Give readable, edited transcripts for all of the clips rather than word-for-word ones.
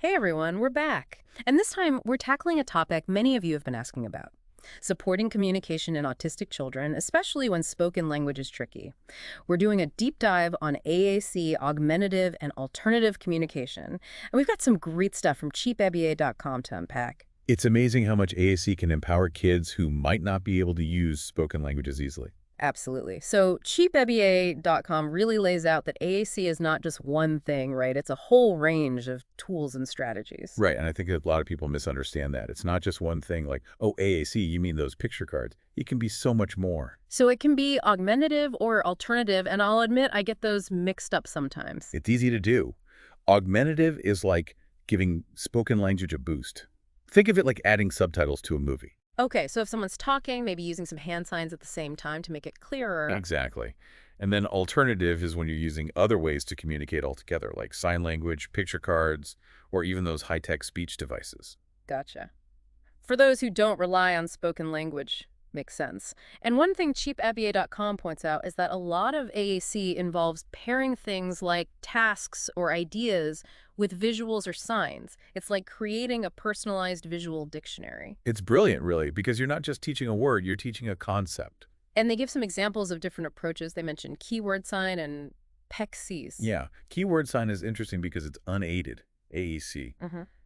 Hey everyone, we're back. And this time we're tackling a topic many of you have been asking about. Supporting communication in autistic children, especially when spoken language is tricky. We're doing a deep dive on AAC, augmentative, and alternative communication. And we've got some great stuff from cheapaba.com to unpack. It's amazing how much AAC can empower kids who might not be able to use spoken languages easily. Absolutely. So cheapaba.com really lays out that AAC is not just one thing, right? It's a whole range of tools and strategies. Right, and I think that a lot of people misunderstand that. It's not just one thing like, oh, AAC, you mean those picture cards. It can be so much more. So it can be augmentative or alternative, and I'll admit I get those mixed up sometimes. It's easy to do. Augmentative is like giving spoken language a boost. Think of it like adding subtitles to a movie. Okay, so if someone's talking, maybe using some hand signs at the same time to make it clearer. Exactly. And then alternative is when you're using other ways to communicate altogether, like sign language, picture cards, or even those high-tech speech devices. Gotcha. For those who don't rely on spoken language, makes sense. And one thing cheapaba.com points out is that a lot of AAC involves pairing things like tasks or ideas with visuals or signs. It's like creating a personalized visual dictionary. It's brilliant, really, because you're not just teaching a word, you're teaching a concept. And they give some examples of different approaches. They mentioned keyword sign and PECs. Yeah, keyword sign is interesting because it's unaided, AEC.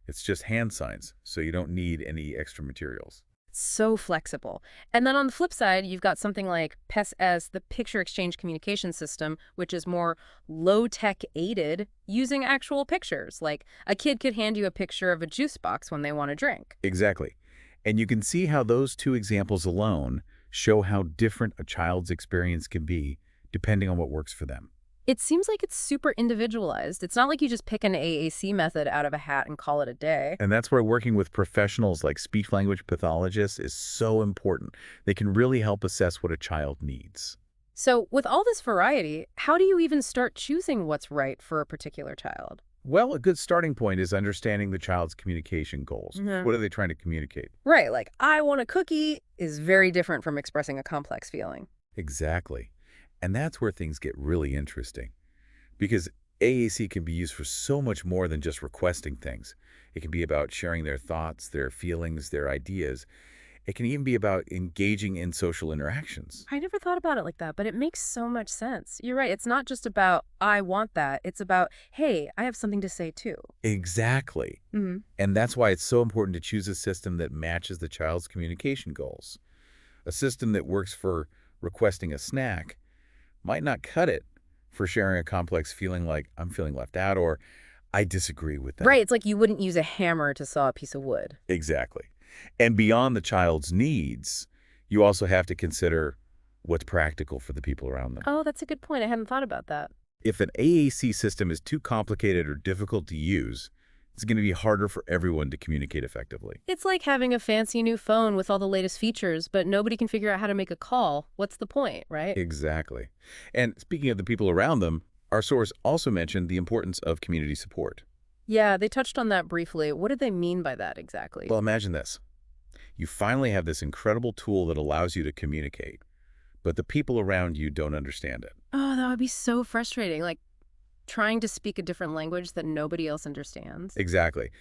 It's just hand signs, so you don't need any extra materials. So flexible. And then on the flip side, you've got something like PES, the Picture Exchange Communication System, which is more low-tech aided, using actual pictures. Like a kid could hand you a picture of a juice box when they want a drink. Exactly. And you can see how those two examples alone show how different a child's experience can be depending on what works for them. It seems like it's super individualized. It's not like you just pick an AAC method out of a hat and call it a day. And that's where working with professionals like speech-language pathologists is so important. They can really help assess what a child needs. So with all this variety, how do you even start choosing what's right for a particular child? Well, a good starting point is understanding the child's communication goals. What are they trying to communicate? Right, like, I want a cookie is very different from expressing a complex feeling. Exactly. And that's where things get really interesting. Because AAC can be used for so much more than just requesting things. It can be about sharing their thoughts, their feelings, their ideas. It can even be about engaging in social interactions. I never thought about it like that, but it makes so much sense. You're right. It's not just about, I want that. It's about, hey, I have something to say too. Exactly. And that's why it's so important to choose a system that matches the child's communication goals. A system that works for requesting a snack might not cut it for sharing a complex feeling like, I'm feeling left out, or I disagree with that. Right. It's like you wouldn't use a hammer to saw a piece of wood. Exactly. And beyond the child's needs, you also have to consider what's practical for the people around them. Oh, that's a good point. I hadn't thought about that. If an AAC system is too complicated or difficult to use, it's going to be harder for everyone to communicate effectively. It's like having a fancy new phone with all the latest features, but nobody can figure out how to make a call. What's the point, right? Exactly. And speaking of the people around them, our source also mentioned the importance of community support. Yeah, they touched on that briefly. What did they mean by that exactly? Well, imagine this. You finally have this incredible tool that allows you to communicate, but the people around you don't understand it. Oh, that would be so frustrating. Like trying to speak a different language that nobody else understands. Exactly.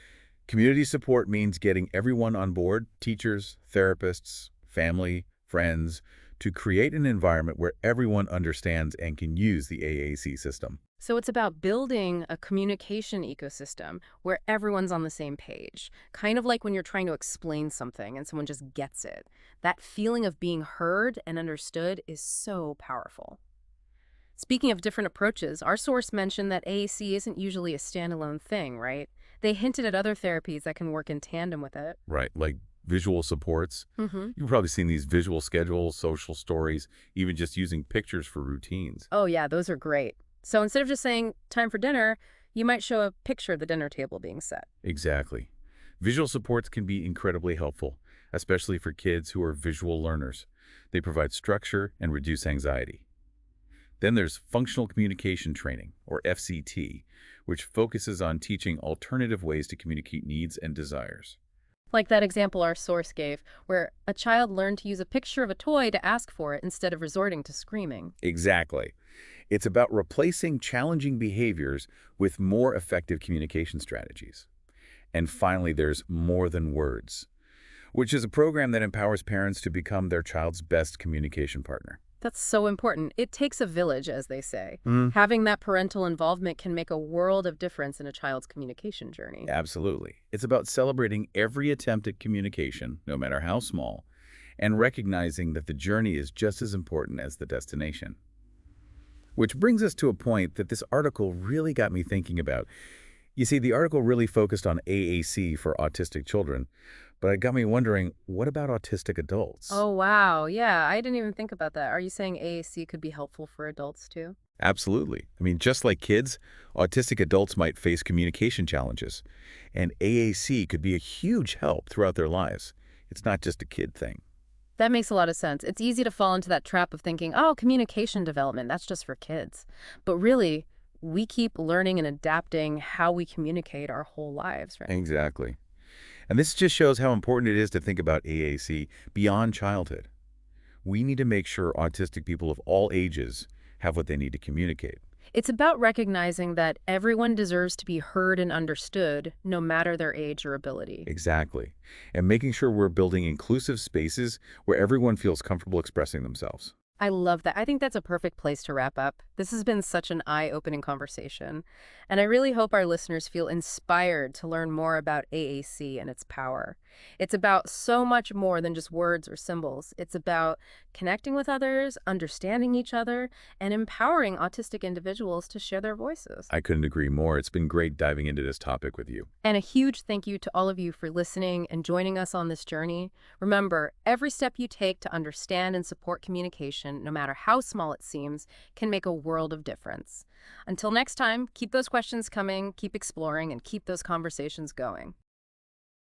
Community support means getting everyone on board, teachers, therapists, family, friends, to create an environment where everyone understands and can use the AAC system. So it's about building a communication ecosystem where everyone's on the same page. Kind of like when you're trying to explain something and someone just gets it. That feeling of being heard and understood is so powerful. Speaking of different approaches, our source mentioned that AAC isn't usually a standalone thing, right? They hinted at other therapies that can work in tandem with it. Right, like visual supports. You've probably seen these visual schedules, social stories, even just using pictures for routines. Oh yeah, those are great. So instead of just saying, time for dinner, you might show a picture of the dinner table being set. Exactly. Visual supports can be incredibly helpful, especially for kids who are visual learners. They provide structure and reduce anxiety. Then there's functional communication training, or FCT, which focuses on teaching alternative ways to communicate needs and desires. Like that example our source gave, where a child learned to use a picture of a toy to ask for it instead of resorting to screaming. Exactly. It's about replacing challenging behaviors with more effective communication strategies. And finally, there's More Than Words, which is a program that empowers parents to become their child's best communication partner. That's so important. It takes a village, as they say. Mm, Having that parental involvement can make a world of difference in a child's communication journey. absolutely. It's about celebrating every attempt at communication, no matter how small, and recognizing that the journey is just as important as the destination. Which brings us to a point that this article really got me thinking about. You see, the article really focused on AAC for autistic children, but it got me wondering, what about autistic adults? Oh, wow. Yeah, I didn't even think about that. Are you saying AAC could be helpful for adults too? Absolutely. I mean, just like kids, autistic adults might face communication challenges, and AAC could be a huge help throughout their lives. It's not just a kid thing. That makes a lot of sense. It's easy to fall into that trap of thinking, oh, communication development, that's just for kids. But really, we keep learning and adapting how we communicate our whole lives, right? Exactly. And this just shows how important it is to think about AAC beyond childhood. We need to make sure autistic people of all ages have what they need to communicate. It's about recognizing that everyone deserves to be heard and understood, no matter their age or ability. Exactly. And making sure we're building inclusive spaces where everyone feels comfortable expressing themselves. I love that. I think that's a perfect place to wrap up. This has been such an eye-opening conversation, and I really hope our listeners feel inspired to learn more about AAC and its power. It's about so much more than just words or symbols. It's about connecting with others, understanding each other, and empowering autistic individuals to share their voices. I couldn't agree more. It's been great diving into this topic with you. And a huge thank you to all of you for listening and joining us on this journey. Remember, every step you take to understand and support communication, no matter how small it seems, can make a world of difference. Until next time, keep those questions coming, keep exploring, and keep those conversations going.